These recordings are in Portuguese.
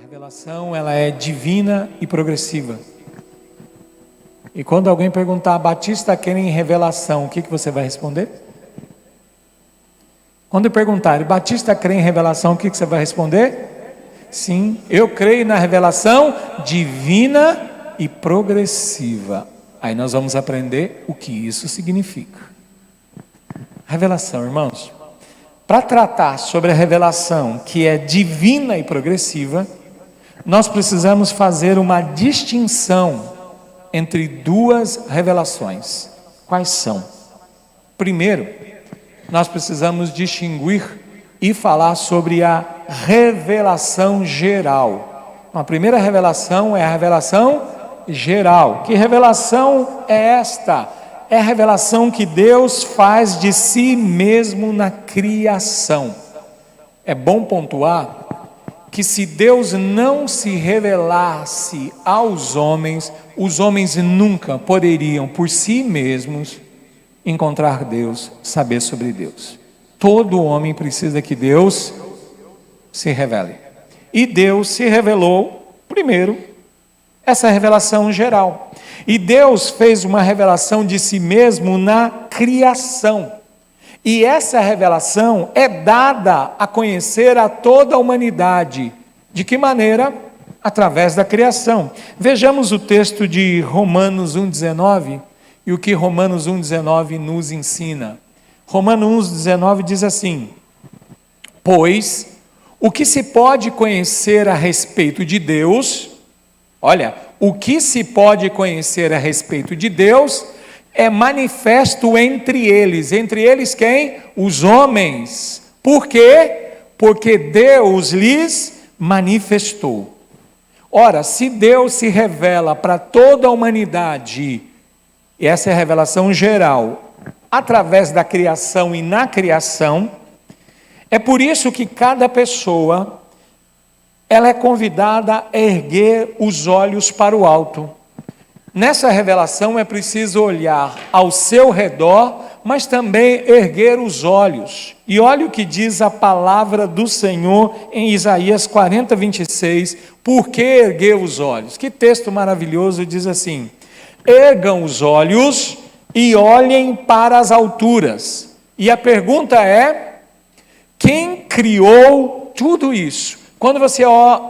revelação, ela é divina e progressiva. E quando alguém perguntar, Batista querem revelação, o que você vai responder? Quando perguntar, Batista crê em revelação, o que você vai responder? Sim, eu creio na revelação divina e progressiva. Aí nós vamos aprender o que isso significa. Revelação, irmãos. Para tratar sobre a revelação que é divina e progressiva, nós precisamos fazer uma distinção entre duas revelações. Quais são? Primeiro, nós precisamos distinguir e falar sobre a revelação geral. A primeira revelação é a revelação geral. Que revelação é esta? É a revelação que Deus faz de si mesmo na criação. É bom pontuar que se Deus não se revelasse aos homens, os homens nunca poderiam por si mesmos encontrar Deus, saber sobre Deus. Todo homem precisa que Deus se revele. E Deus se revelou primeiro, essa revelação geral. E Deus fez uma revelação de si mesmo na criação. E essa revelação é dada a conhecer a toda a humanidade. De que maneira? Através da criação. Vejamos o texto de Romanos 1,19 e o que Romanos 1,19 nos ensina. Romanos 1,19 diz assim: pois o que se pode conhecer a respeito de Deus, olha, o que se pode conhecer a respeito de Deus é manifesto entre eles quem? Os homens. Por quê? Porque Deus lhes manifestou. Ora, se Deus se revela para toda a humanidade, e essa é a revelação geral, através da criação e na criação, é por isso que cada pessoa, ela é convidada a erguer os olhos para o alto. Nessa revelação é preciso olhar ao seu redor, mas também erguer os olhos. E olha o que diz a palavra do Senhor em Isaías 40, 26. Por que erguer os olhos? Que texto maravilhoso, diz assim: ergam os olhos e olhem para as alturas. E a pergunta é: quem criou tudo isso? Quando você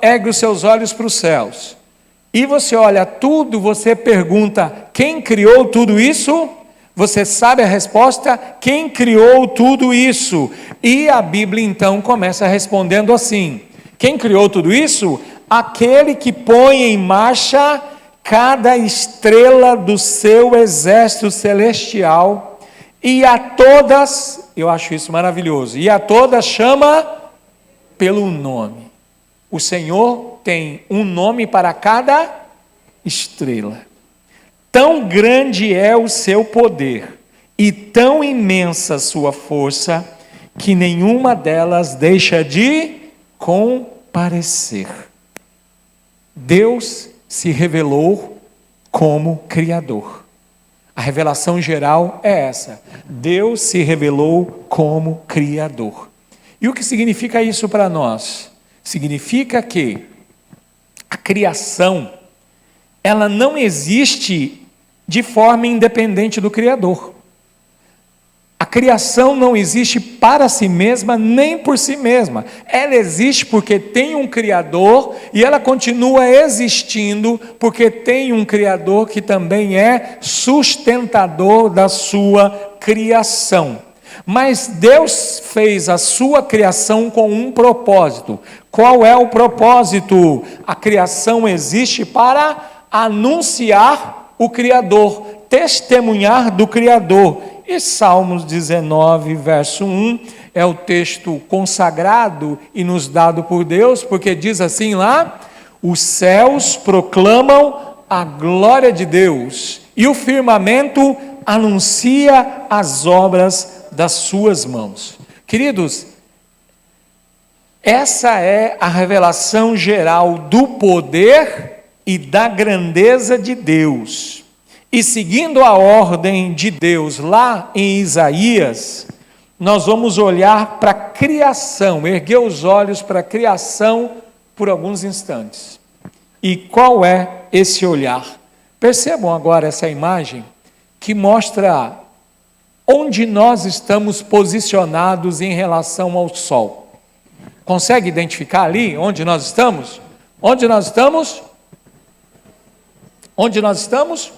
ergue os seus olhos para os céus e você olha tudo, você pergunta: quem criou tudo isso? Você sabe a resposta? Quem criou tudo isso? E a Bíblia então começa respondendo assim: quem criou tudo isso? Aquele que põe em marcha cada estrela do seu exército celestial, e a todas, eu acho isso maravilhoso, e a todas chama pelo nome. O Senhor tem um nome para cada estrela. Tão grande é o seu poder e tão imensa sua força, que nenhuma delas deixa de comparecer. Deus se revelou como Criador. A revelação geral é essa: Deus se revelou como Criador. E o que significa isso para nós? Significa que a criação, ela não existe de forma independente do Criador. A criação não existe para si mesma, nem por si mesma. Ela existe porque tem um Criador, e ela continua existindo porque tem um Criador que também é sustentador da sua criação. Mas Deus fez a sua criação com um propósito. Qual é o propósito? A criação existe para anunciar o Criador, testemunhar do Criador. E Salmos 19, verso 1, é o texto consagrado e nos dado por Deus, porque diz assim lá: os céus proclamam a glória de Deus, e o firmamento anuncia as obras das suas mãos. Queridos, essa é a revelação geral do poder e da grandeza de Deus. E seguindo a ordem de Deus lá em Isaías, nós vamos olhar para a criação, erguer os olhos para a criação por alguns instantes. E qual é esse olhar? Percebam agora essa imagem que mostra onde nós estamos posicionados em relação ao Sol. Consegue identificar ali onde nós estamos? Onde nós estamos? Onde nós estamos?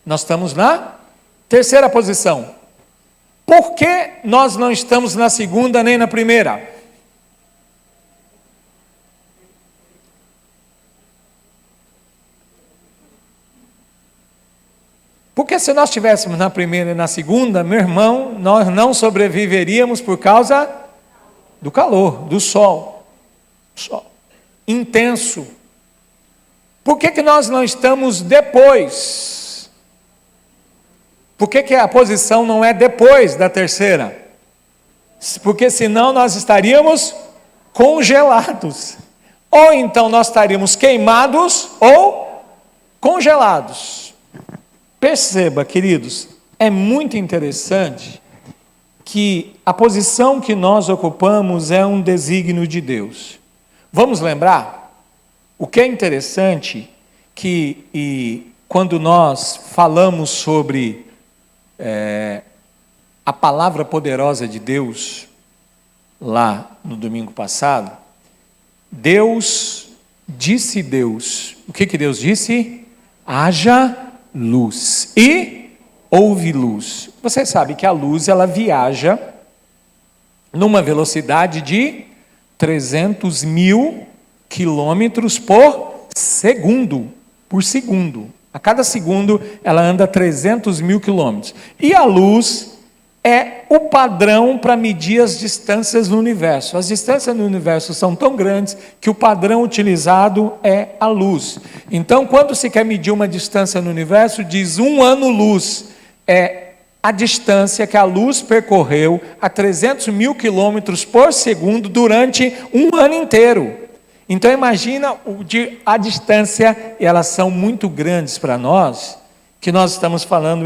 Nós estamos na terceira posição. Por que nós não estamos na segunda nem na primeira? Porque se nós estivéssemos na primeira e na segunda, meu irmão, nós não sobreviveríamos por causa do calor, do sol. Sol intenso. Por que nós não estamos depois? Por que a posição não é depois da terceira? Porque senão nós estaríamos congelados. Ou então nós estaríamos queimados ou congelados. Perceba, queridos, é muito interessante que a posição que nós ocupamos é um desígnio de Deus. Vamos lembrar? O que é interessante quando nós falamos sobre a palavra poderosa de Deus, lá no domingo passado, Deus, o que Deus disse? Haja luz, e houve luz. Você sabe que a luz, ela viaja numa velocidade de 300 mil quilômetros por segundo, a cada segundo ela anda 300 mil quilômetros, e a luz é o padrão para medir as distâncias no universo. As distâncias no universo são tão grandes que o padrão utilizado é a luz. Então, quando se quer medir uma distância no universo, diz 1 ano-luz. É a distância que a luz percorreu a 300 mil quilômetros por segundo durante um ano inteiro. Então, imagina a distância, elas são muito grandes para nós, que nós estamos falando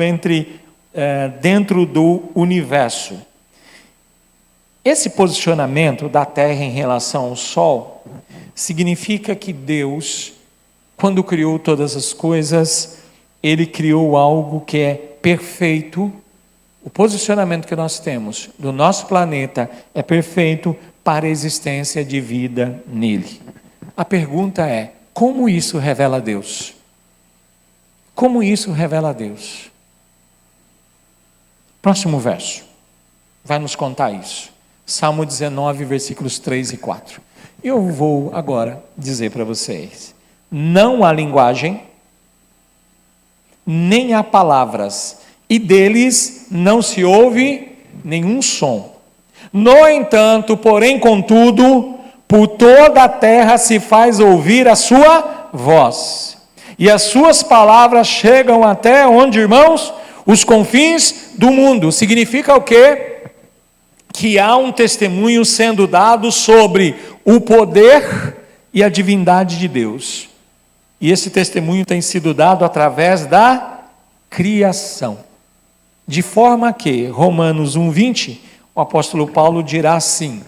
dentro do universo. Esse posicionamento da Terra em relação ao Sol significa que Deus, quando criou todas as coisas, Ele criou algo que é perfeito. O posicionamento que nós temos do nosso planeta é perfeito para a existência de vida nele. A pergunta é: como isso revela Deus? Como isso revela Deus? Próximo verso vai nos contar isso. Salmo 19, versículos 3 e 4. Eu vou agora dizer para vocês: não há linguagem, nem há palavras, e deles não se ouve nenhum som. No entanto, porém, contudo, por toda a terra se faz ouvir a sua voz, e as suas palavras chegam até onde, irmãos? Os confins do mundo. Significa o quê? Que há um testemunho sendo dado sobre o poder e a divindade de Deus. E esse testemunho tem sido dado através da criação. De forma que, Romanos 1:20, o apóstolo Paulo dirá assim: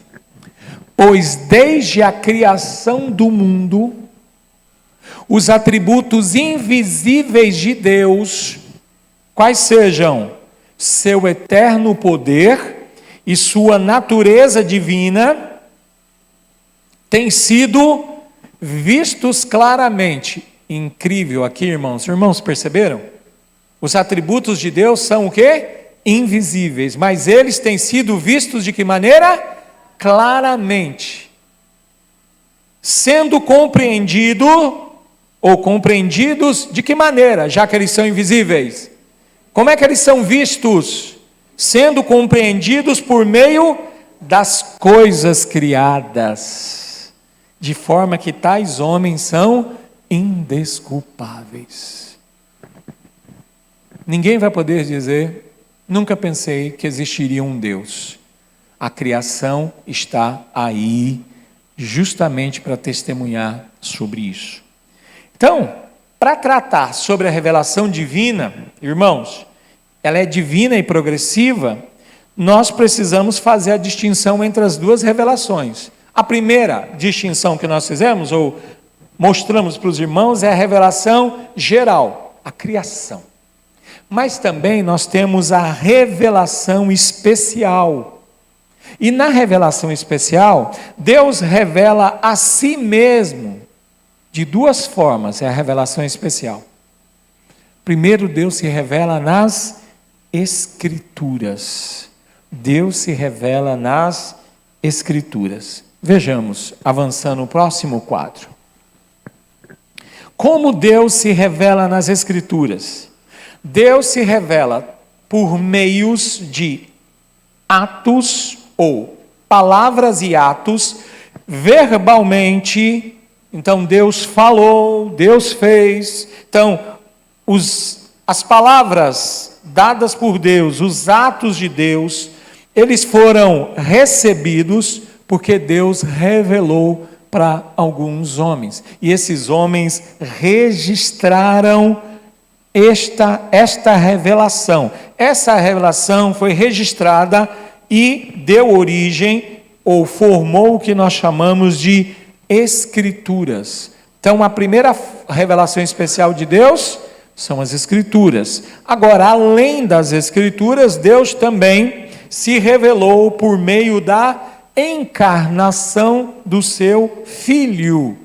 pois desde a criação do mundo, os atributos invisíveis de Deus, quais sejam seu eterno poder e sua natureza divina, têm sido vistos claramente. Incrível aqui, irmãos. Irmãos, perceberam? Os atributos de Deus são o quê? Invisíveis, mas eles têm sido vistos de que maneira? Claramente. Sendo compreendido ou compreendidos de que maneira, já que eles são invisíveis? Como é que eles são vistos? Sendo compreendidos por meio das coisas criadas, de forma que tais homens são indesculpáveis. Ninguém vai poder dizer: nunca pensei que existiria um Deus. A criação está aí, justamente para testemunhar sobre isso. Então, para tratar sobre a revelação divina, irmãos, ela é divina e progressiva, nós precisamos fazer a distinção entre as duas revelações. A primeira distinção que nós fizemos, ou mostramos para os irmãos, é a revelação geral, a criação. Mas também nós temos a revelação especial. E na revelação especial, Deus revela a si mesmo de duas formas, é a revelação especial. Primeiro, Deus se revela nas Escrituras. Deus se revela nas Escrituras. Vejamos, avançando no próximo quadro. Como Deus se revela nas Escrituras? Deus se revela por meios de atos ou palavras e atos, verbalmente. Então Deus falou, Deus fez. Então as palavras dadas por Deus, os atos de Deus, eles foram recebidos porque Deus revelou para alguns homens. E esses homens registraram esta revelação. Essa revelação foi registrada e deu origem, ou formou o que nós chamamos de Escrituras. Então, a primeira revelação especial de Deus são as Escrituras. Agora, além das Escrituras, Deus também se revelou por meio da encarnação do seu Filho,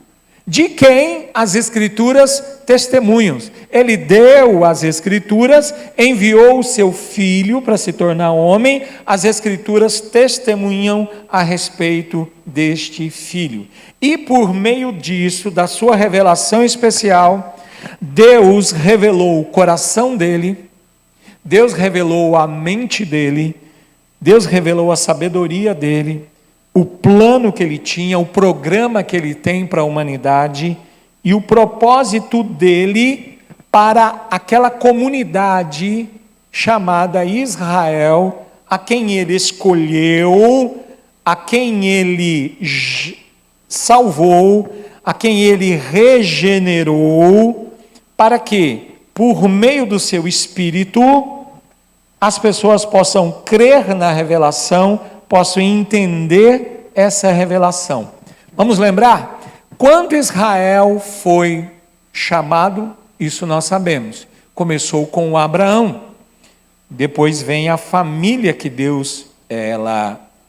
de quem as Escrituras testemunham. Ele deu as Escrituras, enviou o seu Filho para se tornar homem, as Escrituras testemunham a respeito deste Filho. E por meio disso, da sua revelação especial, Deus revelou o coração dele, Deus revelou a mente dele, Deus revelou a sabedoria dele, o plano que ele tinha, o programa que ele tem para a humanidade e o propósito dele para aquela comunidade chamada Israel, a quem ele escolheu, a quem ele salvou, a quem ele regenerou, para que, por meio do seu Espírito, as pessoas possam crer na revelação, possam entender essa revelação. Vamos lembrar? Quando Israel foi chamado, isso nós sabemos. Começou com Abraão. Depois vem a família que Deus,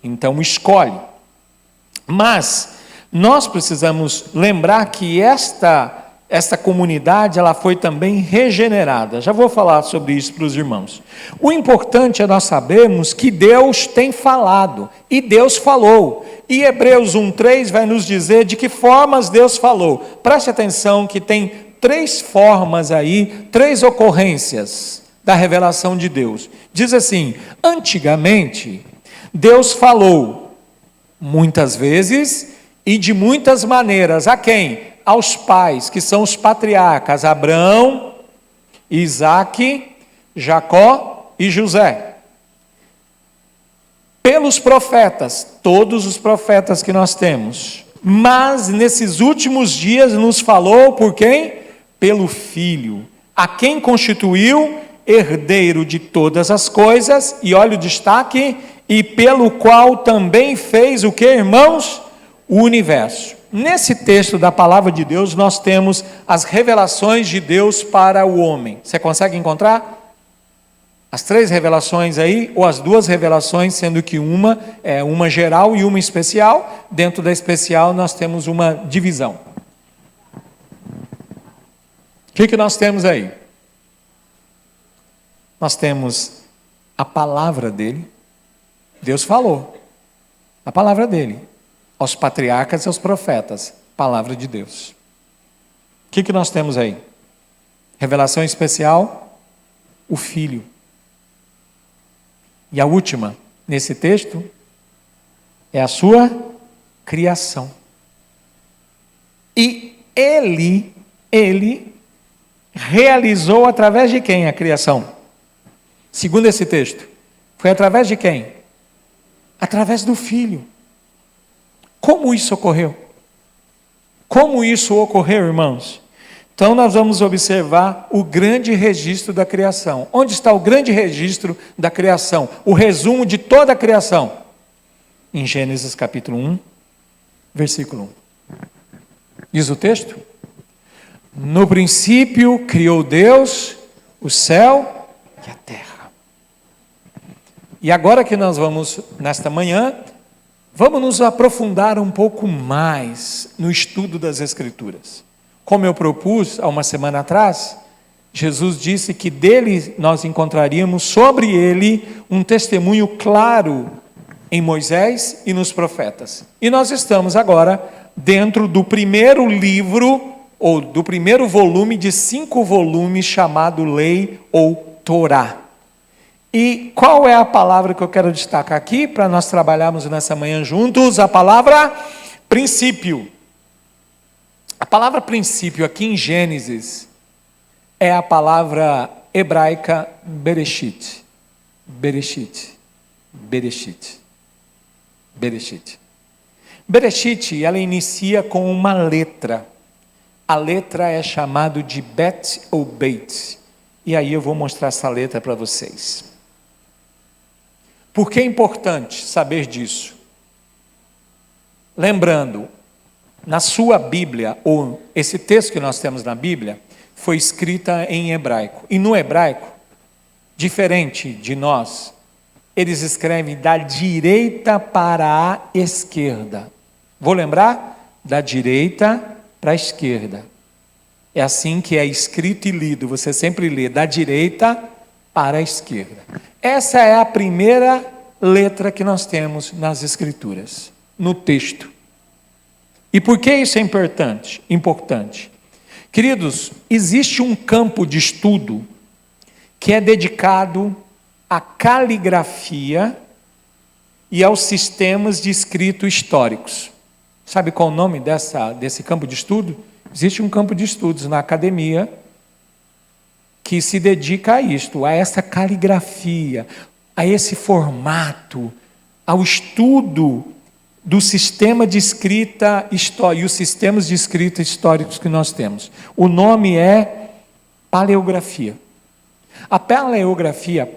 então escolhe. Mas nós precisamos lembrar que esta comunidade, ela foi também regenerada. Já vou falar sobre isso para os irmãos. O importante é nós sabermos que Deus tem falado, e Deus falou. E Hebreus 1:3 vai nos dizer de que formas Deus falou. Preste atenção que tem 3 formas aí, 3 ocorrências da revelação de Deus. Diz assim: antigamente, Deus falou muitas vezes e de muitas maneiras. A quem? Aos pais, que são os patriarcas, Abraão, Isaque, Jacó e José. Pelos profetas, todos os profetas que nós temos. Mas nesses últimos dias nos falou por quem? Pelo Filho, a quem constituiu herdeiro de todas as coisas, e olha o destaque, e pelo qual também fez o que, irmãos? O universo. Nesse texto da palavra de Deus, nós temos as revelações de Deus para o homem. Você consegue encontrar? As 3 revelações aí, ou as 2 revelações, sendo que uma é uma geral e uma especial. Dentro da especial nós temos uma divisão. O que nós temos aí? Nós temos a palavra dele. Deus falou. A palavra dele. Aos patriarcas e aos profetas, palavra de Deus. O que nós temos aí? Revelação especial, o Filho. E a última, nesse texto, é a sua criação. E ele realizou através de quem a criação? Segundo esse texto, foi através de quem? Através do Filho. Como isso ocorreu? Como isso ocorreu, irmãos? Então nós vamos observar o grande registro da criação. Onde está o grande registro da criação? O resumo de toda a criação. Em Gênesis capítulo 1, Versículo 1. Diz o texto: no princípio criou Deus o céu e a terra. E agora que nós vamos, nesta manhã, vamos nos aprofundar um pouco mais no estudo das Escrituras. Como eu propus há uma semana atrás, Jesus disse que dele nós encontraríamos sobre ele um testemunho claro em Moisés e nos profetas. E nós estamos agora dentro do primeiro livro, ou do primeiro volume de 5 volumes, chamado Lei ou Torá. E qual é a palavra que eu quero destacar aqui, para nós trabalharmos nessa manhã juntos? A palavra princípio. A palavra princípio aqui em Gênesis é a palavra hebraica Bereshit. Bereshit. Bereshit. Bereshit. Bereshit, ela inicia com uma letra. A letra é chamada de Bet ou Beit. E aí eu vou mostrar essa letra para vocês. Por que é importante saber disso? Lembrando, na sua Bíblia, ou esse texto que nós temos na Bíblia, foi escrita em hebraico. E no hebraico, diferente de nós, eles escrevem da direita para a esquerda. Vou lembrar? Da direita para a esquerda. É assim que é escrito e lido. Você sempre lê da direita para a esquerda. Essa é a primeira letra que nós temos nas Escrituras, no texto. E por que isso é importante? Queridos, existe um campo de estudo que é dedicado à caligrafia e aos sistemas de escrito históricos. Sabe qual o nome desse campo de estudo? Existe um campo de estudos na academia que se dedica a isto, a essa caligrafia, a esse formato, ao estudo do sistema de escrita histórica e os sistemas de escrita históricos que nós temos. O nome é paleografia. A paleografia.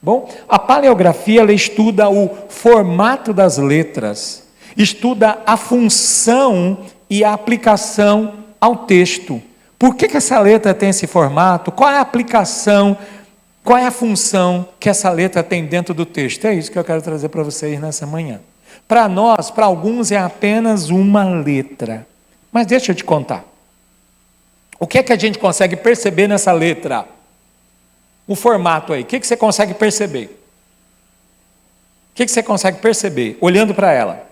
Bom, a paleografia, ela estuda o formato das letras, estuda a função e a aplicação ao texto. Por que essa letra tem esse formato? Qual é a aplicação? Qual é a função que essa letra tem dentro do texto? É isso que eu quero trazer para vocês nessa manhã. Para nós, para alguns, é apenas uma letra. Mas deixa eu te contar. O que é que a gente consegue perceber nessa letra? O formato aí. O que você consegue perceber? O que você consegue perceber olhando para ela?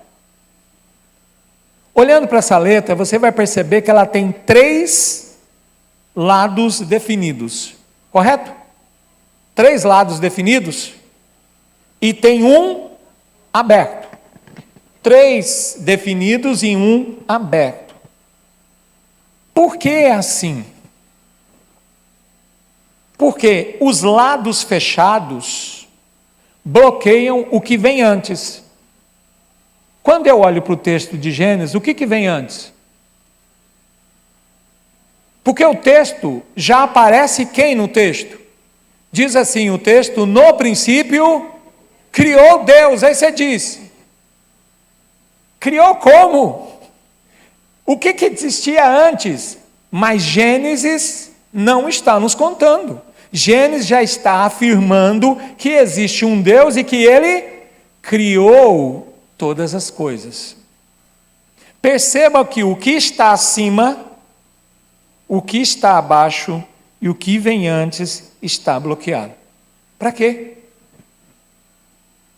Olhando para essa letra, você vai perceber que ela tem 3 lados definidos. Correto? 3 lados definidos e tem um aberto. 3 definidos e um aberto. Por que é assim? Porque os lados fechados bloqueiam o que vem antes. Quando eu olho para o texto de Gênesis, o que vem antes? Porque o texto já aparece quem no texto? Diz assim o texto: no princípio criou Deus. Aí você diz: criou como? O que existia antes? Mas Gênesis não está nos contando. Gênesis já está afirmando que existe um Deus e que Ele criou todas as coisas. Perceba que o que está acima, o que está abaixo e o que vem antes está bloqueado. Para quê?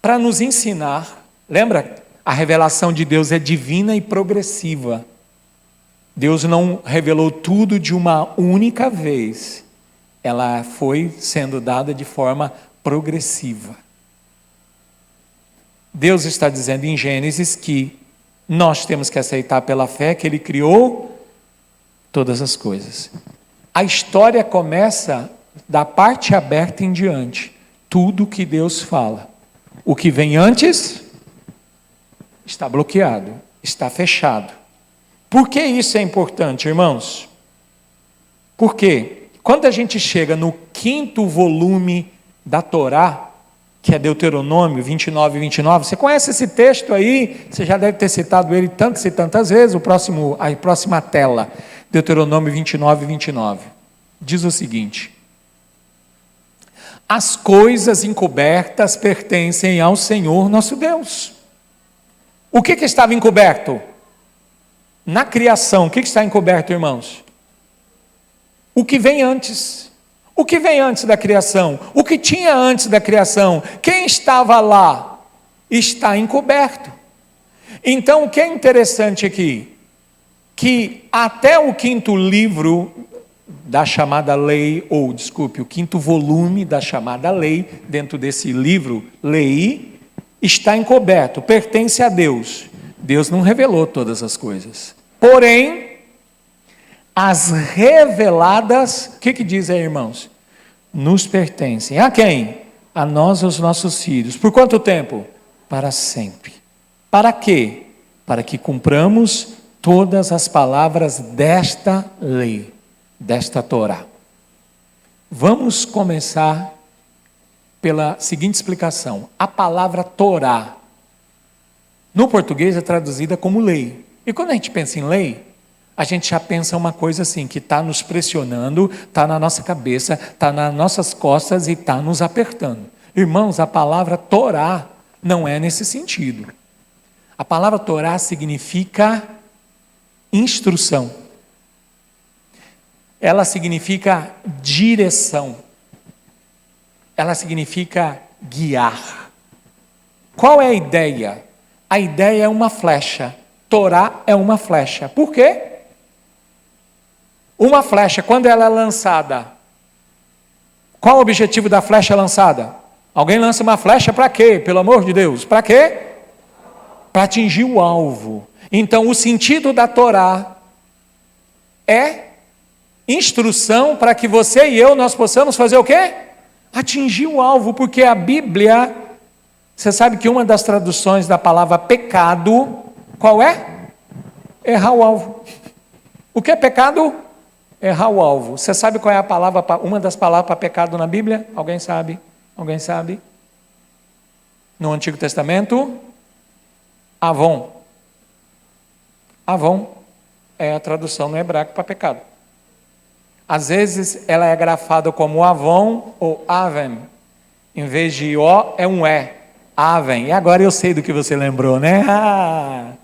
Para nos ensinar. Lembra? A revelação de Deus é divina e progressiva. Deus não revelou tudo de uma única vez. Ela foi sendo dada de forma progressiva. Deus está dizendo em Gênesis que nós temos que aceitar pela fé que Ele criou todas as coisas. A história começa da parte aberta em diante. Tudo que Deus fala. O que vem antes está bloqueado, está fechado. Por que isso é importante, irmãos? Porque quando a gente chega no 5º volume da Torá, que é Deuteronômio 29, 29. Você conhece esse texto aí? Você já deve ter citado ele tantas e tantas vezes. A próxima tela, Deuteronômio 29, 29. Diz o seguinte: as coisas encobertas pertencem ao Senhor nosso Deus. O que estava encoberto? Na criação, o que está encoberto, irmãos? O que vem antes. O que vem antes da criação? O que tinha antes da criação? Quem estava lá? Está encoberto. Então, o que é interessante aqui? Que até o quinto livro da chamada lei, o quinto volume da chamada lei, dentro desse livro, lei, está encoberto, pertence a Deus. Deus não revelou todas as coisas. Porém, as reveladas, o que diz aí, irmãos? Nos pertencem. A quem? A nós e aos nossos filhos. Por quanto tempo? Para sempre. Para quê? Para que cumpramos todas as palavras desta lei, desta Torá. Vamos começar pela seguinte explicação. A palavra Torá, no português, é traduzida como lei. E quando a gente pensa em lei, a gente já pensa uma coisa assim, que está nos pressionando, está na nossa cabeça, está nas nossas costas e está nos apertando. Irmãos, a palavra Torá não é nesse sentido. A palavra Torá significa instrução. Ela significa direção. Ela significa guiar. Qual é a ideia? A ideia é uma flecha. Torá é uma flecha. Por quê? Uma flecha, quando ela é lançada, qual o objetivo da flecha lançada? Alguém lança uma flecha para quê? Pelo amor de Deus, para quê? Para atingir o alvo. Então, o sentido da Torá é instrução para que você e eu, nós possamos fazer o quê? Atingir o alvo, porque a Bíblia, você sabe que uma das traduções da palavra pecado, qual é? Errar o alvo. O que é pecado? Errar o alvo. Você sabe qual é a palavra, uma das palavras para pecado na Bíblia? Alguém sabe? Alguém sabe? No Antigo Testamento? Avon. Avon é a tradução no hebraico para pecado. Às vezes ela é grafada como Avon ou Avem. Em vez de O, é um E. Avem. E agora eu sei do que você lembrou, né?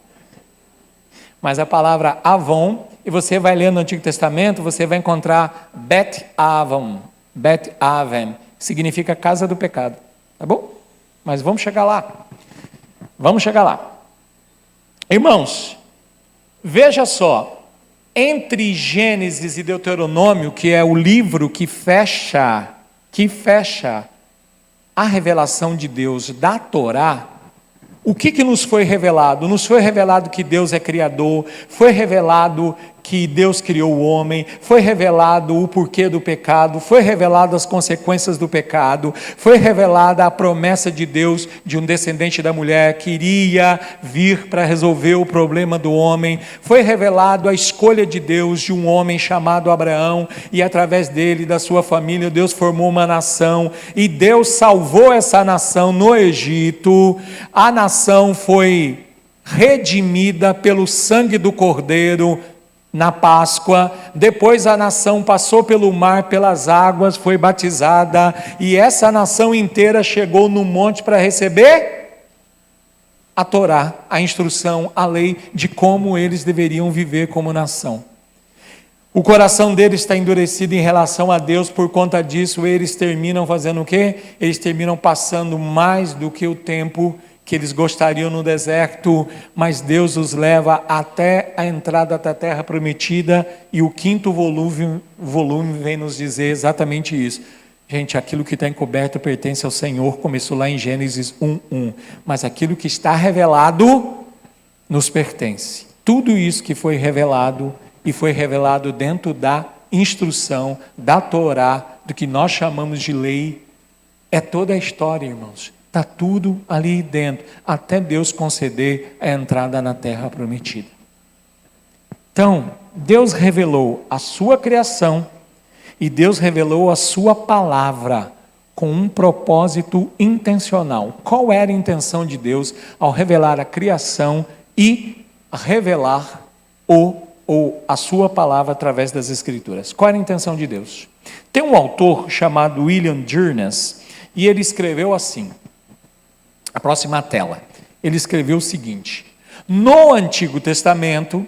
Mas a palavra Avon, e você vai ler no Antigo Testamento, você vai encontrar Bet-Avon. Bet-Avem. Significa casa do pecado. Tá bom? Mas vamos chegar lá. Vamos chegar lá. Irmãos, veja só. Entre Gênesis e Deuteronômio, que é o livro que fecha a revelação de Deus da Torá, o que nos foi revelado? Nos foi revelado que Deus é criador, foi revelado que Deus criou o homem, foi revelado o porquê do pecado, foi revelado as consequências do pecado, foi revelada a promessa de Deus de um descendente da mulher que iria vir para resolver o problema do homem, foi revelado a escolha de Deus de um homem chamado Abraão, e através dele, da sua família, Deus formou uma nação, e Deus salvou essa nação no Egito. A nação foi redimida pelo sangue do Cordeiro na Páscoa. Depois a nação passou pelo mar, pelas águas, foi batizada, e essa nação inteira chegou no monte para receber a Torá, a instrução, a lei de como eles deveriam viver como nação. O coração deles está endurecido em relação a Deus, por conta disso eles terminam fazendo o quê? Eles terminam passando mais do que o tempo que eles gostariam no deserto, mas Deus os leva até a entrada da terra prometida, e o quinto volume vem nos dizer exatamente isso. Gente, aquilo que está encoberto pertence ao Senhor, começou lá em Gênesis 1:1, mas aquilo que está revelado nos pertence. Tudo isso que foi revelado, e foi revelado dentro da instrução, da Torá, do que nós chamamos de lei, é toda a história, irmãos. Está tudo ali dentro, até Deus conceder a entrada na terra prometida. Então, Deus revelou a sua criação, e Deus revelou a sua palavra com um propósito intencional. Qual era a intenção de Deus ao revelar a criação e revelar a sua palavra através das Escrituras? Qual era a intenção de Deus? Tem um autor chamado William Journess, e ele escreveu assim, a próxima tela, ele escreveu o seguinte: no Antigo Testamento,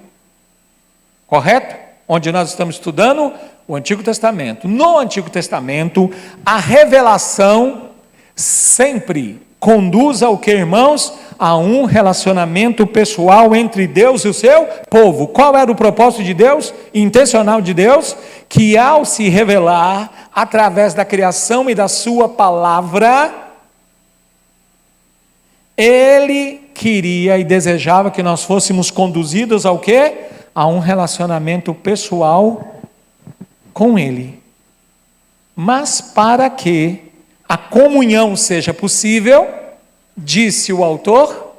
correto? Onde nós estamos estudando o Antigo Testamento. No Antigo Testamento, a revelação sempre conduz ao que, irmãos? A um relacionamento pessoal entre Deus e o seu povo. Qual era o propósito de Deus? Intencional de Deus? Que ao se revelar através da criação e da sua palavra, Ele queria e desejava que nós fôssemos conduzidos ao quê? A um relacionamento pessoal com Ele. Mas para que a comunhão seja possível, disse o autor,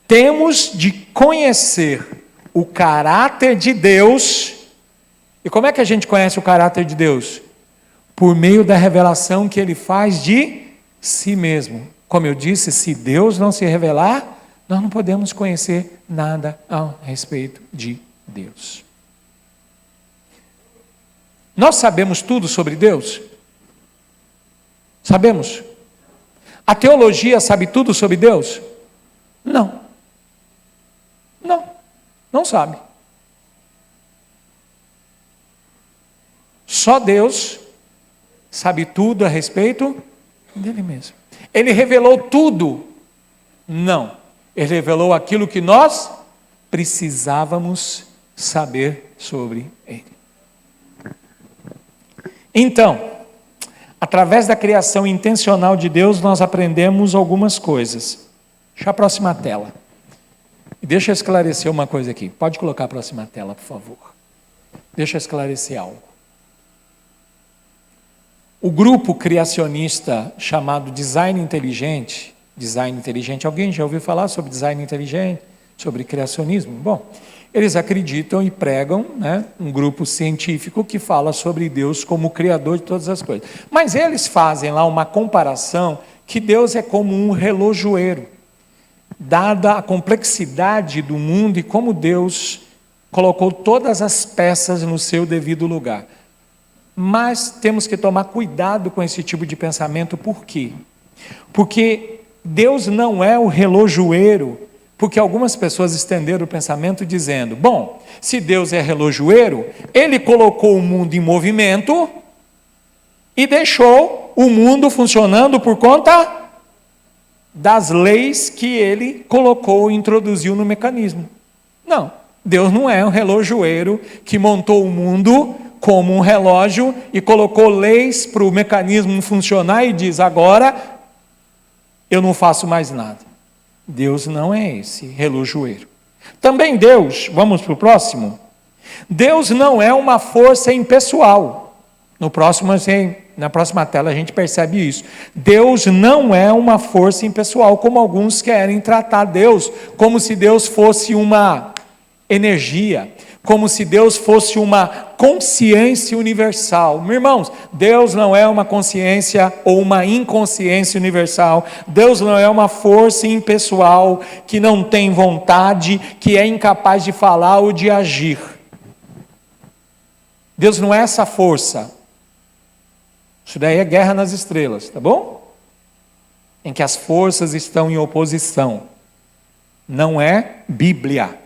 temos de conhecer o caráter de Deus. E como é que a gente conhece o caráter de Deus? Por meio da revelação que Ele faz de si mesmo. Como eu disse, se Deus não se revelar, nós não podemos conhecer nada a respeito de Deus. Nós sabemos tudo sobre Deus? Sabemos? A teologia sabe tudo sobre Deus? Não. Não sabe. Só Deus sabe tudo a respeito dele mesmo. Ele revelou tudo? Não. Ele revelou aquilo que nós precisávamos saber sobre Ele. Então, através da criação intencional de Deus, nós aprendemos algumas coisas. Deixa a próxima tela. E deixa eu esclarecer uma coisa aqui. Pode colocar a próxima tela, por favor. Deixa eu esclarecer algo. O grupo criacionista chamado Design Inteligente, alguém já ouviu falar sobre design inteligente, sobre criacionismo? Bom, eles acreditam e pregam, um grupo científico que fala sobre Deus como criador de todas as coisas. Mas eles fazem lá uma comparação que Deus é como um relojoeiro, dada a complexidade do mundo e como Deus colocou todas as peças no seu devido lugar. Mas temos que tomar cuidado com esse tipo de pensamento. Por quê? Porque Deus não é o relojoeiro, porque algumas pessoas estenderam o pensamento dizendo, bom, se Deus é relojoeiro, Ele colocou o mundo em movimento e deixou o mundo funcionando por conta das leis que Ele colocou e introduziu no mecanismo. Não, Deus não é um relojoeiro que montou o mundo como um relógio e colocou leis para o mecanismo funcionar e diz, agora eu não faço mais nada. Deus não é esse relojoeiro. Também Deus, vamos para o próximo. Deus não é uma força impessoal. Na próxima tela a gente percebe isso. Deus não é uma força impessoal, como alguns querem tratar Deus, como se Deus fosse uma energia, como se Deus fosse uma consciência universal. Meus irmãos, Deus não é uma consciência ou uma inconsciência universal. Deus não é uma força impessoal que não tem vontade, que é incapaz de falar ou de agir. Deus não é essa força. Isso daí é Guerra nas Estrelas, tá bom? Em que as forças estão em oposição. Não é Bíblia.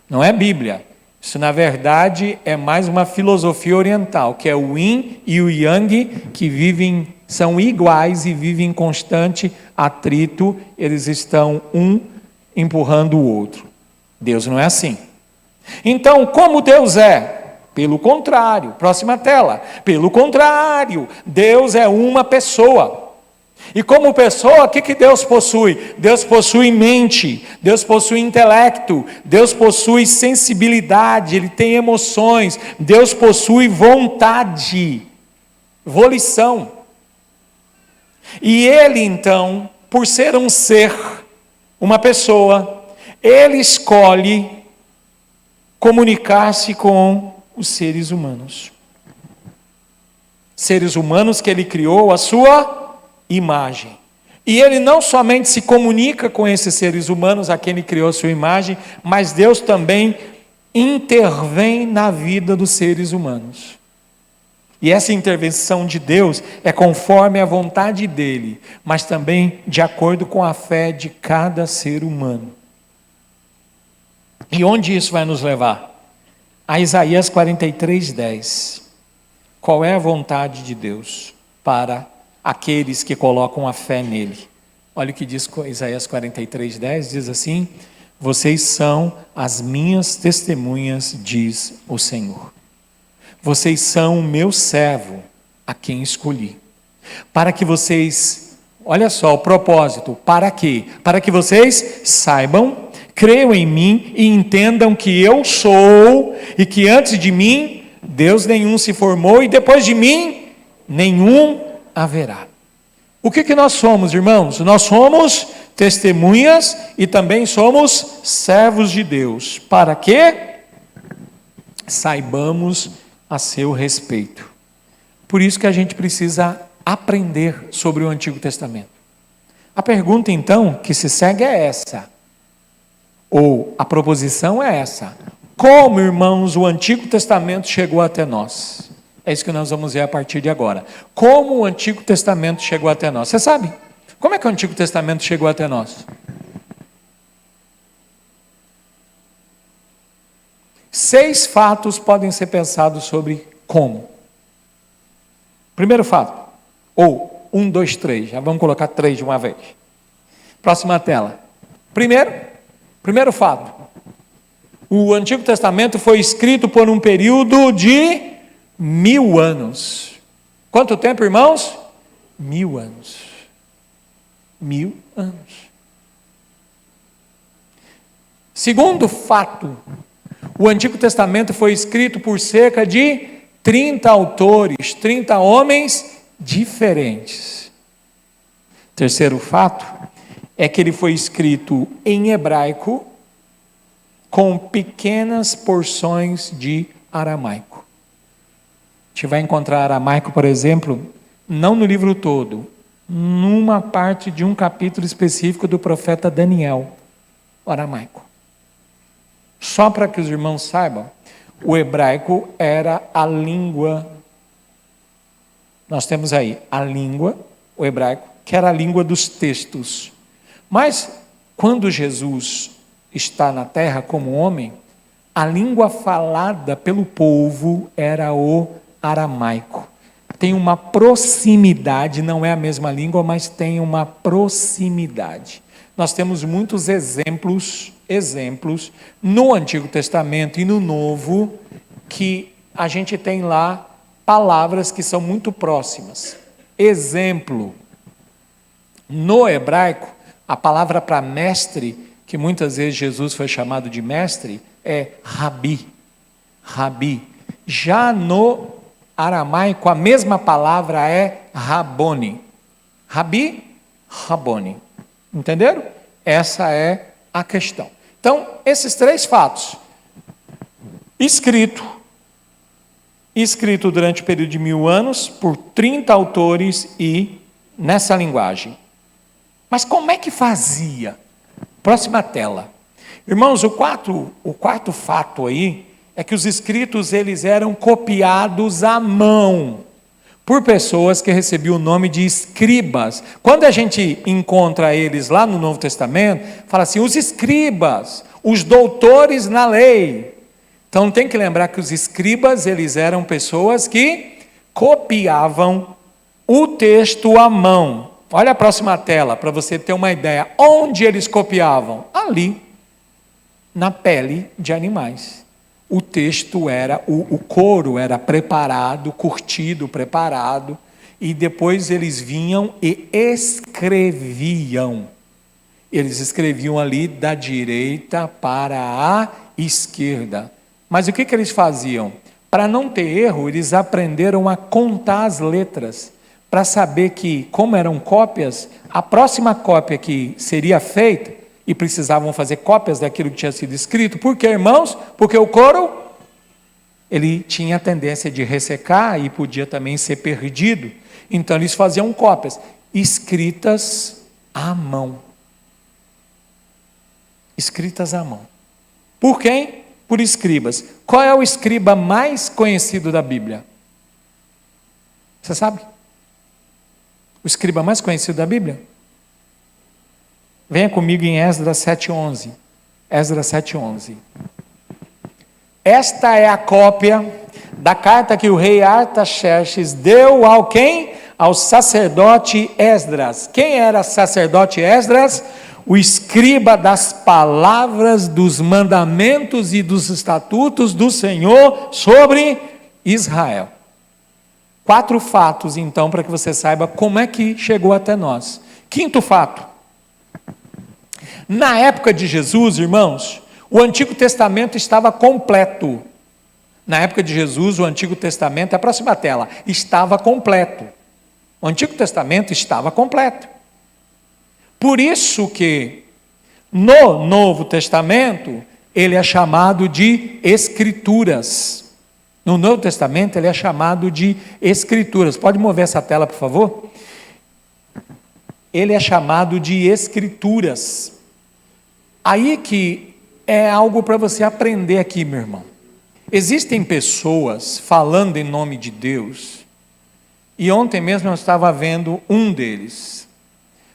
Não é Bíblia. Isso, na verdade, é mais uma filosofia oriental, que é o Yin e o Yang, que são iguais e vivem em constante atrito, eles estão um empurrando o outro. Deus não é assim. Então, como Deus é? Pelo contrário, próxima tela. Pelo contrário, Deus é uma pessoa. E como pessoa, o que Deus possui? Deus possui mente, Deus possui intelecto, Deus possui sensibilidade, Ele tem emoções, Deus possui vontade, volição. E Ele então, por ser um ser, uma pessoa, Ele escolhe comunicar-se com os seres humanos. seres humanos que ele criou à sua imagem. E ele não somente se comunica com esses seres humanos a quem ele criou a sua imagem, mas Deus também intervém na vida dos seres humanos. E essa intervenção de Deus é conforme a vontade dele, mas também de acordo com a fé de cada ser humano. E onde isso vai nos levar? A Isaías 43:10. Qual é a vontade de Deus para aqueles que colocam a fé nele? Olha o que diz Isaías 43:10, diz assim: vocês são as minhas testemunhas, diz o Senhor. Vocês são o meu servo, a quem escolhi. Para que vocês, olha só o propósito, para quê? Para que vocês saibam, creiam em mim e entendam que eu sou, e que antes de mim, Deus nenhum se formou, e depois de mim, nenhum haverá. O que nós somos, irmãos? Nós somos testemunhas e também somos servos de Deus. Para que saibamos a seu respeito. Por isso que a gente precisa aprender sobre o Antigo Testamento. A pergunta então que se segue é essa, ou a proposição é essa: como, irmãos, o Antigo Testamento chegou até nós? É isso que nós vamos ver a partir de agora. Como o Antigo Testamento chegou até nós? Você sabe? Como é que o Antigo Testamento chegou até nós? 6 fatos podem ser pensados sobre como. Primeiro fato, ou 1, 2, 3, já vamos colocar 3 de uma vez. Próxima tela. Primeiro fato, o Antigo Testamento foi escrito por um período de 1000 anos. Quanto tempo, irmãos? 1000 anos. 1000 anos. Segundo fato, o Antigo Testamento foi escrito por cerca de 30 autores, 30 homens diferentes. Terceiro fato é que ele foi escrito em hebraico com pequenas porções de aramaico. A gente vai encontrar aramaico, por exemplo, não no livro todo, numa parte de um capítulo específico do profeta Daniel, o aramaico. Só para que os irmãos saibam, o hebraico era a língua, nós temos aí a língua, o hebraico, que era a língua dos textos. Mas, quando Jesus está na terra como homem, a língua falada pelo povo era o aramaico. Tem uma proximidade, não é a mesma língua, mas tem uma proximidade. Nós temos muitos exemplos no Antigo Testamento e no Novo, que a gente tem lá palavras que são muito próximas. Exemplo, no hebraico, a palavra para mestre, que muitas vezes Jesus foi chamado de mestre, é rabi. Rabi. Já no aramaico, a mesma palavra é rabone. Rabi, rabone. Entenderam? Essa é a questão. Então, esses 3 fatos. Escrito durante o período de 1000 anos, por 30 autores e nessa linguagem. Mas como é que fazia? Próxima tela. Irmãos, o quarto fato aí é que os escritos eles eram copiados à mão por pessoas que recebiam o nome de escribas. Quando a gente encontra eles lá no Novo Testamento, fala assim, os escribas, os doutores na lei. Então tem que lembrar que os escribas, eles eram pessoas que copiavam o texto à mão. Olha a próxima tela, para você ter uma ideia. Onde eles copiavam? Ali, na pele de animais. O texto era, o couro era preparado, curtido, preparado, e depois eles vinham e escreviam. Eles escreviam ali da direita para a esquerda. Mas o que eles faziam? Para não ter erro, eles aprenderam a contar as letras, para saber que, como eram cópias, a próxima cópia que seria feita, e precisavam fazer cópias daquilo que tinha sido escrito. Por quê, irmãos? Porque o couro ele tinha a tendência de ressecar e podia também ser perdido. Então eles faziam cópias, escritas à mão. Escritas à mão. Por quem? Por escribas. Qual é o escriba mais conhecido da Bíblia? Você sabe? O escriba mais conhecido da Bíblia? Venha comigo em Esdras 7:11. Esdras 7:11. Esta é a cópia da carta que o rei Artaxerxes deu ao quem? Ao sacerdote Esdras. Quem era sacerdote Esdras? O escriba das palavras, dos mandamentos e dos estatutos do Senhor sobre Israel. 4 fatos, então, para que você saiba como é que chegou até nós. 5º fato. Na época de Jesus, irmãos, o Antigo Testamento estava completo. Na época de Jesus, o Antigo Testamento, a próxima tela, estava completo. O Antigo Testamento estava completo. Por isso que no Novo Testamento, ele é chamado de Escrituras. No Novo Testamento, ele é chamado de Escrituras. Pode mover essa tela, por favor? Ele é chamado de Escrituras. Aí que é algo para você aprender aqui, meu irmão. Existem pessoas falando em nome de Deus, e ontem mesmo eu estava vendo um deles,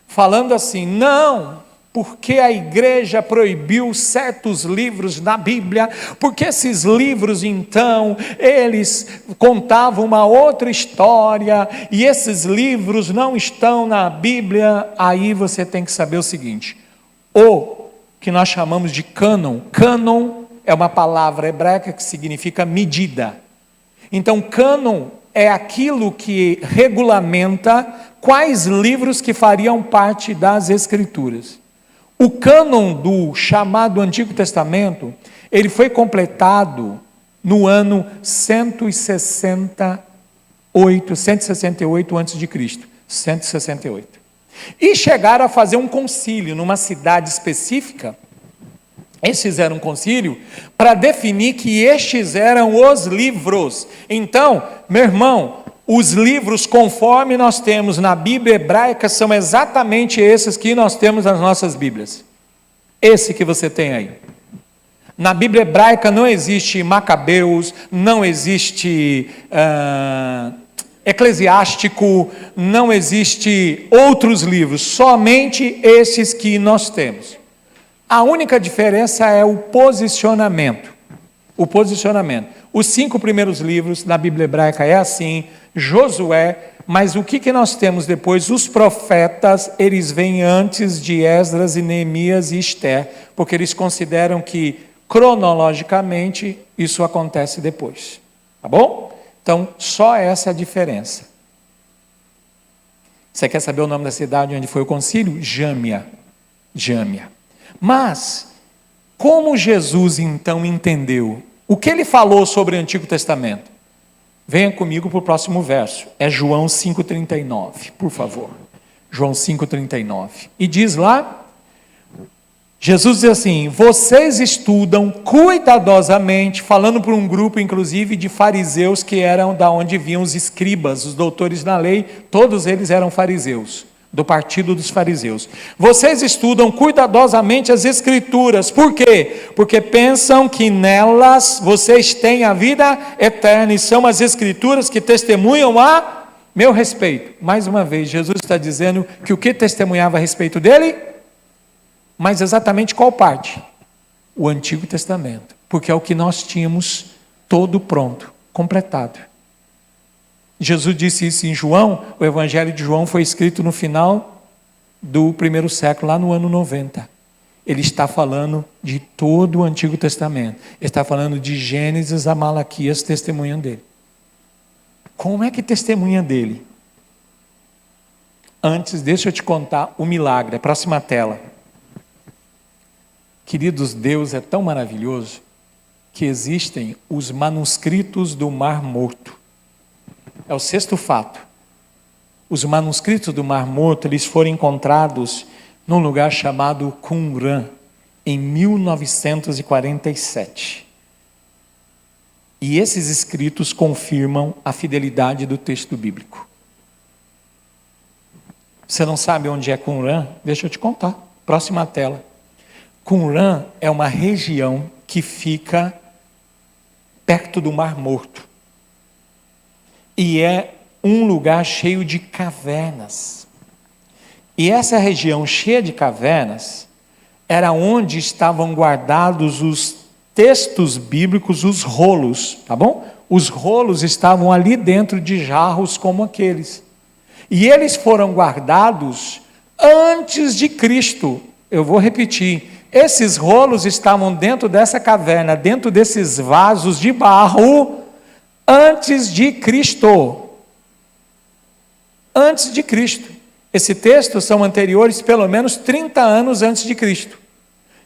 falando assim, não, porque a igreja proibiu certos livros na Bíblia, porque esses livros então, eles contavam uma outra história, e esses livros não estão na Bíblia. Aí você tem que saber o seguinte, o que nós chamamos de cânon, cânon é uma palavra hebraica que significa medida. Então, cânon é aquilo que regulamenta quais livros que fariam parte das Escrituras. O cânon do chamado Antigo Testamento, ele foi completado no ano 168 a.C., 168. E chegaram a fazer um concílio numa cidade específica. Eles fizeram um concílio para definir que estes eram os livros. Então, meu irmão, os livros conforme nós temos na Bíblia hebraica são exatamente esses que nós temos nas nossas Bíblias. Esse que você tem aí. Na Bíblia hebraica não existe Macabeus, não existe Eclesiástico, não existe outros livros, somente esses que nós temos. A única diferença é o posicionamento. O posicionamento. Os 5 primeiros livros na Bíblia hebraica é assim, Josué, mas o que nós temos depois? Os profetas, eles vêm antes de Esdras e Neemias e Ester, porque eles consideram que, cronologicamente, isso acontece depois. Tá bom? Então, só essa é a diferença. Você quer saber o nome da cidade onde foi o concílio? Jâmia. Jâmia. Mas, como Jesus então entendeu? O que ele falou sobre o Antigo Testamento? Venha comigo para o próximo verso. É João 5,39, por favor. João 5,39. E diz lá, Jesus diz assim, vocês estudam cuidadosamente, falando para um grupo inclusive de fariseus que eram da onde vinham os escribas, os doutores da lei, todos eles eram fariseus, do partido dos fariseus. Vocês estudam cuidadosamente as Escrituras, por quê? Porque pensam que nelas vocês têm a vida eterna, e são as Escrituras que testemunham a meu respeito. Mais uma vez, Jesus está dizendo que o que testemunhava a respeito dele? Mas exatamente qual parte? O Antigo Testamento, porque é o que nós tínhamos todo pronto, completado. Jesus disse isso em João, o Evangelho de João foi escrito no final do 1º século, lá no ano 90. Ele está falando de todo o Antigo Testamento. Ele está falando de Gênesis a Malaquias, testemunham dele. Como é que testemunha dele? Antes, deixa eu te contar o milagre, a próxima tela. Queridos, Deus é tão maravilhoso que existem os manuscritos do Mar Morto. É o 6º fato. Os manuscritos do Mar Morto, eles foram encontrados num lugar chamado Qumran, em 1947. E esses escritos confirmam a fidelidade do texto bíblico. Você não sabe onde é Qumran? Deixa eu te contar. Próxima tela. Qumran é uma região que fica perto do Mar Morto. E é um lugar cheio de cavernas. E essa região cheia de cavernas era onde estavam guardados os textos bíblicos, os rolos, tá bom? Os rolos estavam ali dentro de jarros como aqueles. E eles foram guardados antes de Cristo. Eu vou repetir. Esses rolos estavam dentro dessa caverna, dentro desses vasos de barro, antes de Cristo. Antes de Cristo. Esse texto são anteriores pelo menos 30 anos antes de Cristo.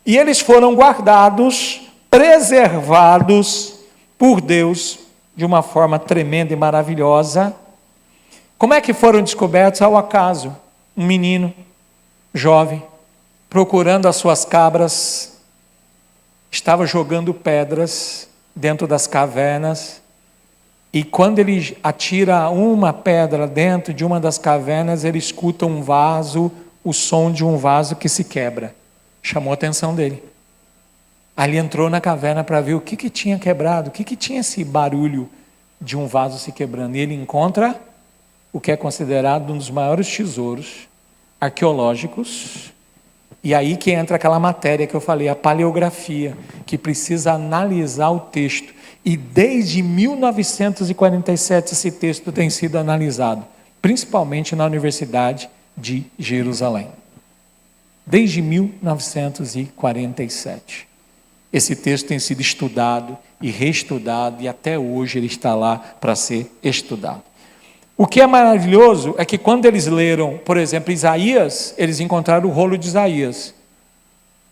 E eles foram guardados, preservados por Deus de uma forma tremenda e maravilhosa. Como é que foram descobertos? Ao acaso, um menino jovem, procurando as suas cabras, estava jogando pedras dentro das cavernas, e quando ele atira uma pedra dentro de uma das cavernas, ele escuta um vaso, o som de um vaso que se quebra. Chamou a atenção dele. Ali entrou na caverna para ver o que tinha quebrado, o que tinha esse barulho de um vaso se quebrando. E ele encontra o que é considerado um dos maiores tesouros arqueológicos. E aí que entra aquela matéria que eu falei, a paleografia, que precisa analisar o texto. E desde 1947 esse texto tem sido analisado, principalmente na Universidade de Jerusalém. Desde 1947. Esse texto tem sido estudado e reestudado, e até hoje ele está lá para ser estudado. O que é maravilhoso é que quando eles leram, por exemplo, Isaías, eles encontraram o rolo de Isaías.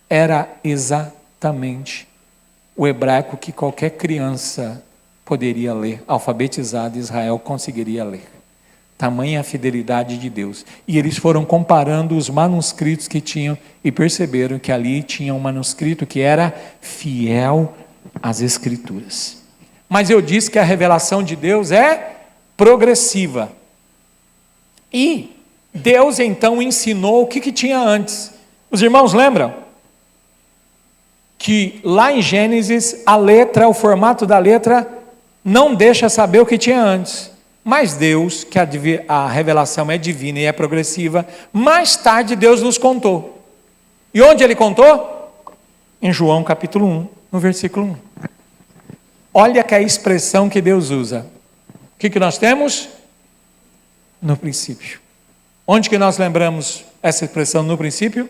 Era exatamente o hebraico que qualquer criança poderia ler, alfabetizado em Israel conseguiria ler. Tamanha a fidelidade de Deus. E eles foram comparando os manuscritos que tinham e perceberam que ali tinha um manuscrito que era fiel às Escrituras. Mas eu disse que a revelação de Deus é progressiva. E Deus então ensinou o que tinha antes. Os irmãos lembram? Que lá em Gênesis, a letra, o formato da letra, não deixa saber o que tinha antes. Mas Deus, que a revelação é divina e é progressiva, mais tarde Deus nos contou. E onde Ele contou? Em João capítulo 1, no versículo 1. Olha que a expressão que Deus usa. O que nós temos? No princípio. Onde que nós lembramos essa expressão no princípio?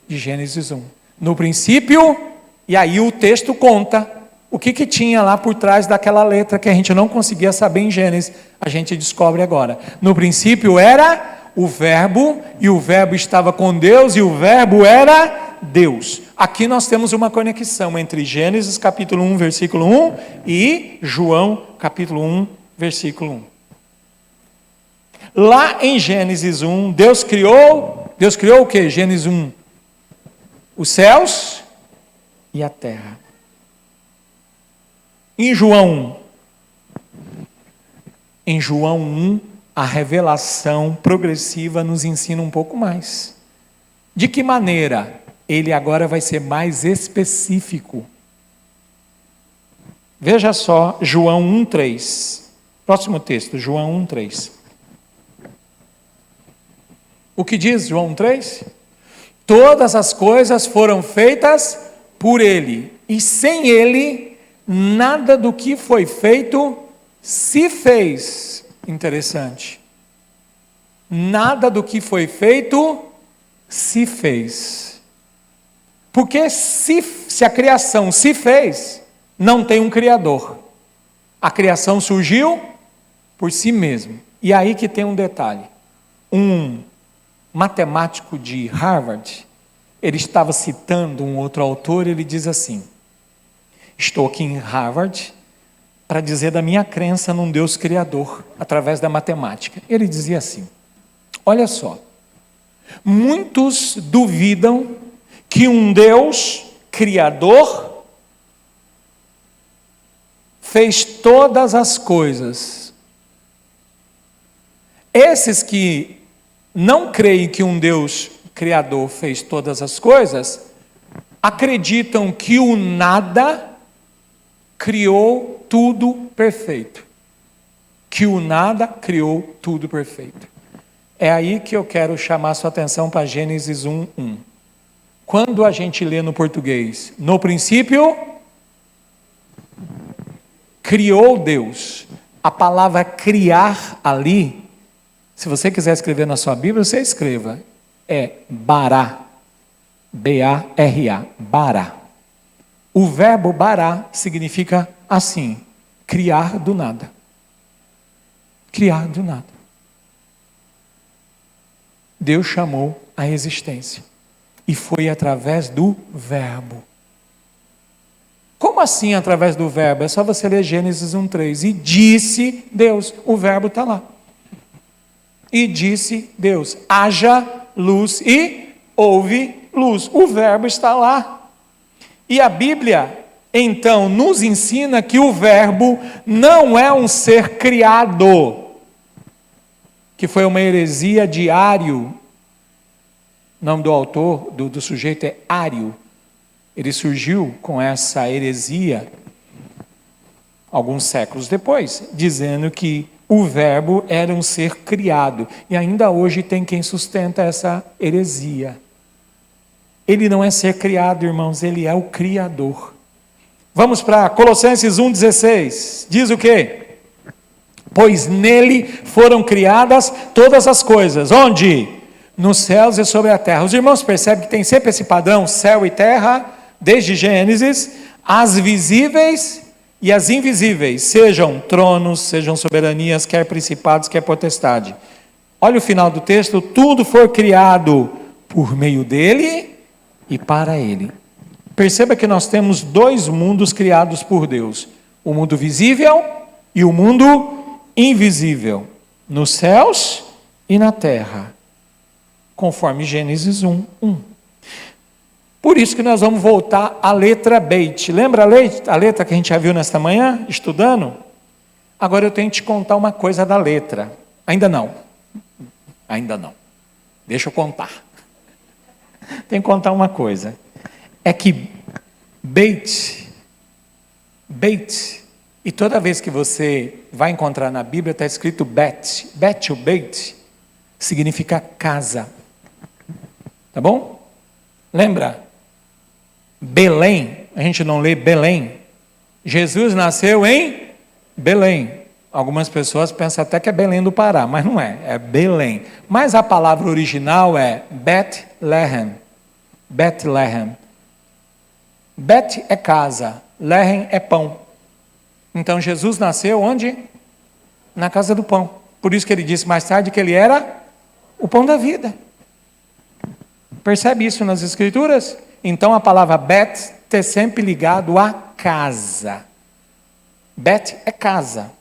De Gênesis 1. No princípio, e aí o texto conta o que tinha lá por trás daquela letra que a gente não conseguia saber em Gênesis, a gente descobre agora. No princípio era o verbo, e o verbo estava com Deus, e o verbo era Deus. Aqui nós temos uma conexão entre Gênesis capítulo 1, versículo 1, e João capítulo 1, versículo 1. Lá em Gênesis 1, Deus criou o que? Gênesis 1. Os céus e a terra. Em João 1, a revelação progressiva nos ensina um pouco mais. De que maneira? Ele agora vai ser mais específico. Veja só, João 1,3. Próximo texto, João 1,3. O que diz João 1,3? Todas as coisas foram feitas por Ele, e sem Ele nada do que foi feito se fez. Interessante. Nada do que foi feito se fez. Porque se a criação se fez, não tem um Criador. A criação surgiu por si mesmo. E aí que tem um detalhe. Um matemático de Harvard, ele estava citando um outro autor, ele diz assim: estou aqui em Harvard para dizer da minha crença num Deus criador, através da matemática. Ele dizia assim, olha só, muitos duvidam que um Deus criador fez todas as coisas. Esses que não creem que um Deus criador fez todas as coisas, acreditam que o nada criou tudo perfeito. Que o nada criou tudo perfeito. É aí que eu quero chamar sua atenção para Gênesis 1:1. Quando a gente lê no português, no princípio, criou Deus. A palavra criar ali, se você quiser escrever na sua Bíblia, você escreva. É bará. B-A-R-A. Bará. O verbo bará significa assim, criar do nada. Criar do nada. Deus chamou a existência. E foi através do verbo. Como assim através do verbo? É só você ler Gênesis 1:3. E disse Deus. O verbo está lá. E disse Deus. Haja luz e houve luz. O verbo está lá. E a Bíblia, então, nos ensina que o verbo não é um ser criado. Que foi uma heresia de Ário. O nome do autor, do sujeito é Ário. Ele surgiu com essa heresia alguns séculos depois, dizendo que o verbo era um ser criado. E ainda hoje tem quem sustenta essa heresia. Ele não é ser criado, irmãos, ele é o Criador. Vamos para Colossenses 1,16. Diz o quê? Pois nele foram criadas todas as coisas. Onde? Nos céus e sobre a terra. Os irmãos percebem que tem sempre esse padrão, céu e terra, desde Gênesis, as visíveis e as invisíveis, sejam tronos, sejam soberanias, quer principados, quer potestade. Olha o final do texto, tudo foi criado por meio dele e para ele. Perceba que nós temos dois mundos criados por Deus, o mundo visível e o mundo invisível, nos céus e na terra, conforme Gênesis 1:1. Por isso que nós vamos voltar à letra Beit. Lembra a letra que a gente já viu nesta manhã, estudando? Agora eu tenho que te contar uma coisa da letra. Ainda não. Deixa eu contar. Tenho que contar uma coisa. É que Beit, e toda vez que você vai encontrar na Bíblia, está escrito Bet. Bet ou Beit significa casa. Tá bom? Lembra? Belém, a gente não lê Belém. Jesus nasceu em Belém. Algumas pessoas pensam até que é Belém do Pará, mas não é, é Belém. Mas a palavra original é Betlehem. Betlehem. Bet é casa, Lehem é pão. Então Jesus nasceu onde? Na casa do pão. Por isso que ele disse mais tarde que ele era o pão da vida. Percebe isso nas Escrituras? Então a palavra Bet é sempre ligado a casa. Bet é casa.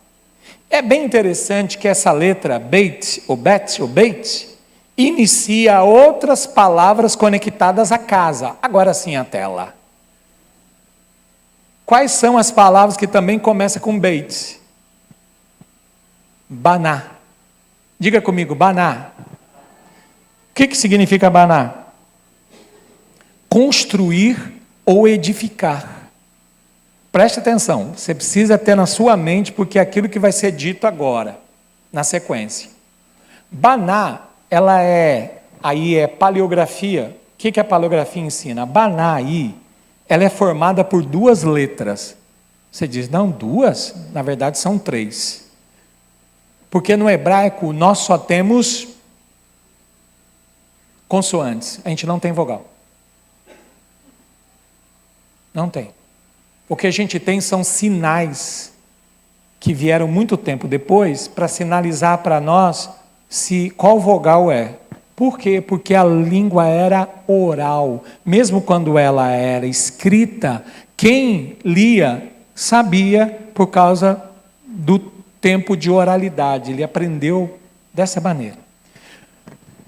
É bem interessante que essa letra Beit, ou Bet, ou Beit, inicia outras palavras conectadas à casa. Agora sim a tela. Quais são as palavras que também começam com Beit? Baná. Diga comigo, baná. O que significa baná? Construir ou edificar. Preste atenção, você precisa ter na sua mente, porque é aquilo que vai ser dito agora, na sequência. Baná, ela aí é paleografia. O que a paleografia ensina? Baná aí, ela é formada por duas letras. Você diz, não, duas? Na verdade são três. Porque no hebraico nós só temos consoantes, a gente não tem vogal. Não tem. O que a gente tem são sinais que vieram muito tempo depois para sinalizar para nós qual vogal é. Por quê? Porque a língua era oral. Mesmo quando ela era escrita, quem lia sabia por causa do tempo de oralidade. Ele aprendeu dessa maneira.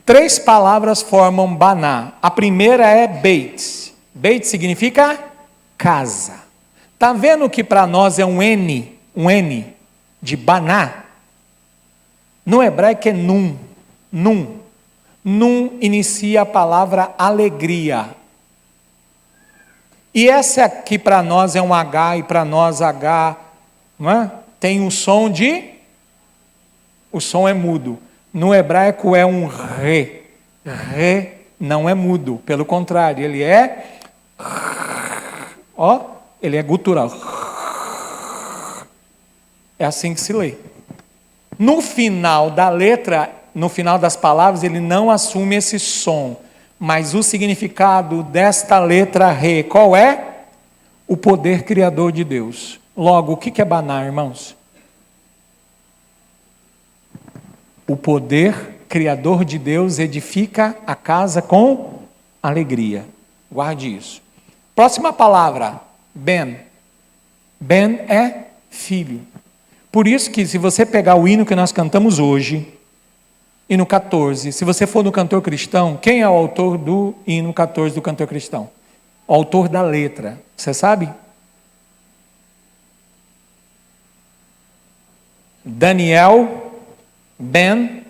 3 palavras formam baná. A primeira é Beit. Beit significa casa. Está vendo que para nós é um N? um N, de baná. No hebraico é nun. Nun. Nun inicia a palavra alegria. E essa aqui para nós é um H, e para nós H, não é? Tem um som de... O som é mudo. No hebraico é um re. Re não é mudo, pelo contrário, ele é... Ó, ele é gutural. É assim que se lê. No final da letra, no final das palavras, ele não assume esse som. Mas o significado desta letra re, qual é? O poder criador de Deus. Logo, o que é baná, irmãos? O poder criador de Deus edifica a casa com alegria. Guarde isso. Próxima palavra, ben. Ben é filho. Por isso que se você pegar o hino que nós cantamos hoje, hino 14, se você for no cantor cristão, quem é o autor do hino 14 do cantor cristão? O autor da letra, você sabe? Daniel Ben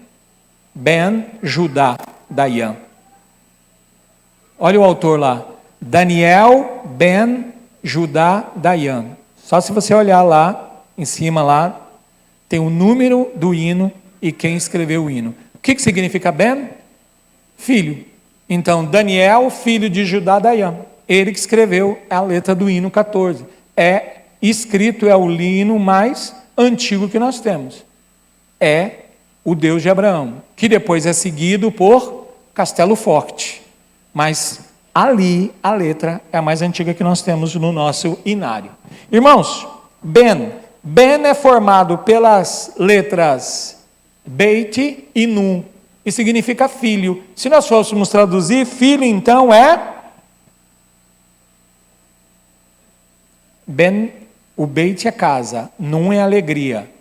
Judá Dayan. Olha o autor lá. Daniel Ben Judá Dayan. Só se você olhar lá, em cima lá, tem o número do hino e quem escreveu o hino. O que significa Ben? Filho. Então, Daniel, filho de Judá Dayan. Ele que escreveu a letra do hino 14. É escrito, é o hino mais antigo que nós temos. É o Deus de Abraão, que depois é seguido por Castelo Forte. Mas ali a letra é a mais antiga que nós temos no nosso inário. Irmãos, Ben é formado pelas letras Beit e Nun, e significa filho. Se nós fôssemos traduzir, filho então é... Ben, o Beit é casa, Nun é alegria.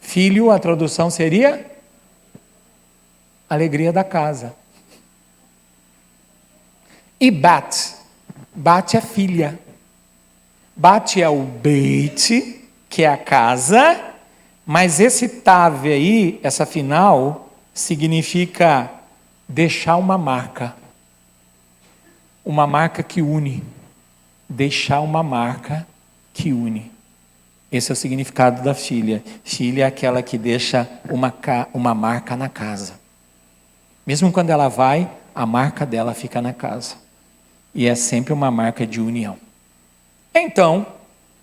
Filho, a tradução seria alegria da casa. E Bat é filha. Bat é o Beit, que é a casa, mas esse tave aí, essa final, significa deixar uma marca que une. Deixar uma marca que une. Esse é o significado da filha. Filha é aquela que deixa uma marca na casa. Mesmo quando ela vai, a marca dela fica na casa. E é sempre uma marca de união. Então,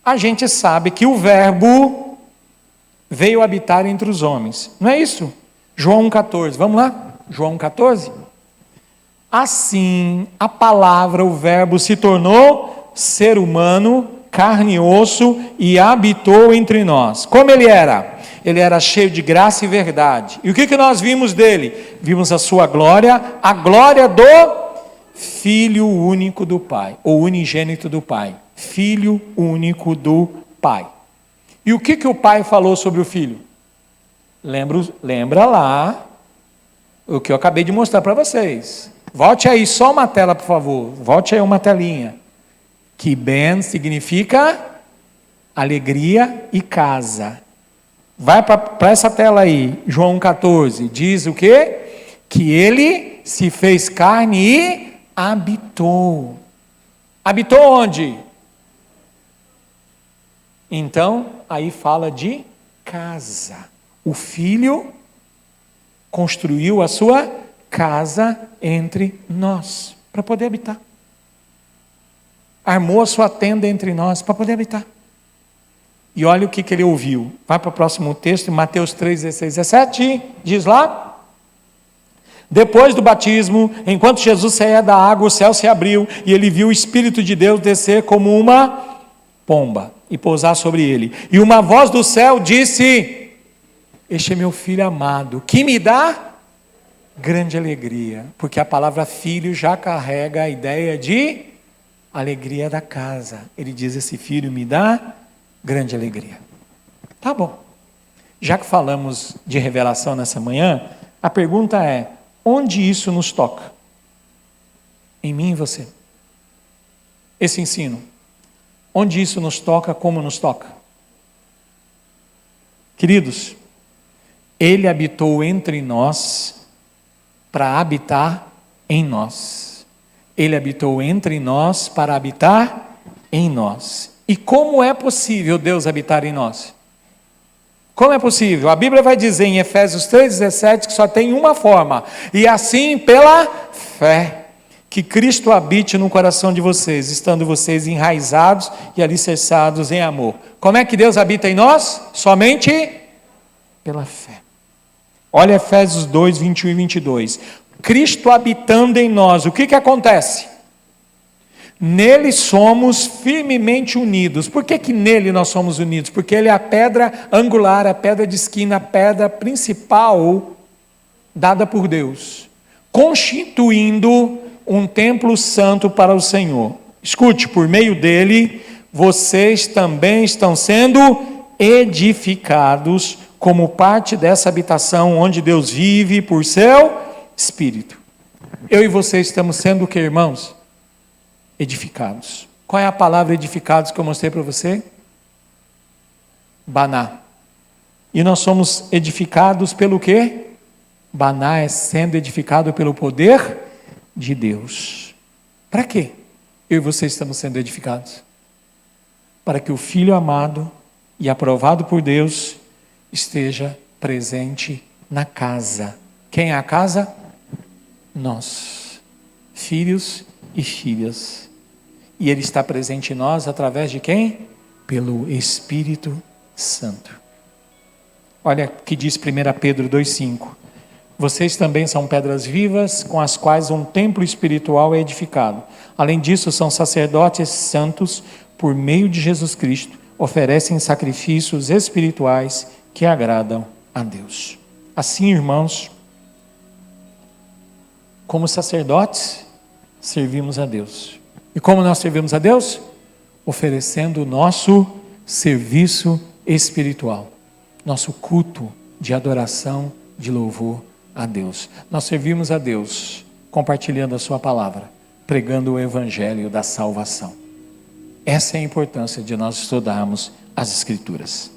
a gente sabe que o verbo veio habitar entre os homens. Não é isso? João 1,14. Vamos lá? João 1,14. Assim, a palavra, o verbo, se tornou ser humano, carne e osso, e habitou entre nós. Como ele era? Ele era cheio de graça e verdade. E o que nós vimos dele? Vimos a sua glória, a glória do Filho único do Pai, ou unigênito do Pai. Filho único do Pai. E o que o Pai falou sobre o Filho? Lembra lá o que eu acabei de mostrar para vocês. Volte aí só uma tela, por favor. Volte aí uma telinha. Que Ben significa alegria e casa. Vai para essa tela aí. João 14. Diz o quê? Que ele se fez carne e habitou. Habitou onde? Então, aí fala de casa. O Filho construiu a sua casa entre nós, para poder habitar. Armou a sua tenda entre nós, para poder habitar. E olha o que ele ouviu. Vai para o próximo texto, Mateus 3, 16, 17, diz lá. Depois do batismo, enquanto Jesus saía da água, o céu se abriu, e ele viu o Espírito de Deus descer como uma pomba, e pousar sobre ele. E uma voz do céu disse: este é meu filho amado, que me dá grande alegria. Porque a palavra filho já carrega a ideia de alegria da casa. Ele diz: esse filho me dá grande alegria. Tá bom. Já que falamos de revelação nessa manhã, a pergunta é: onde isso nos toca? Em mim e você. Esse ensino. Onde isso nos toca, como nos toca? Queridos, Ele habitou entre nós para habitar em nós. Ele habitou entre nós para habitar em nós. E como é possível Deus habitar em nós? Como é possível? A Bíblia vai dizer em Efésios 3,17 que só tem uma forma, e assim pela fé, que Cristo habite no coração de vocês, estando vocês enraizados e alicerçados em amor. Como é que Deus habita em nós? Somente pela fé. Olha Efésios 2, 21 e 22. Cristo habitando em nós, o que acontece? Nele somos firmemente unidos. Por que nele nós somos unidos? Porque ele é a pedra angular, a pedra de esquina, a pedra principal dada por Deus, constituindo um templo santo para o Senhor. Escute, por meio dele, vocês também estão sendo edificados como parte dessa habitação onde Deus vive por seu Espírito. Eu e você estamos sendo o que, irmãos? Edificados. Qual é a palavra edificados que eu mostrei para você? Baná. E nós somos edificados pelo quê? Baná é sendo edificado pelo poder de Deus. Para quê? Eu e você estamos sendo edificados? Para que o Filho amado e aprovado por Deus esteja presente na casa. Quem é a casa? Nós, filhos e filhas. E Ele está presente em nós através de quem? Pelo Espírito Santo. Olha o que diz 1 Pedro 2,5. Vocês também são pedras vivas com as quais um templo espiritual é edificado. Além disso, são sacerdotes santos, por meio de Jesus Cristo, oferecem sacrifícios espirituais que agradam a Deus. Assim, irmãos, como sacerdotes, servimos a Deus. E como nós servimos a Deus? Oferecendo o nosso serviço espiritual, nosso culto de adoração, de louvor a Deus. Nós servimos a Deus compartilhando a sua palavra, pregando o evangelho da salvação. Essa é a importância de nós estudarmos as Escrituras.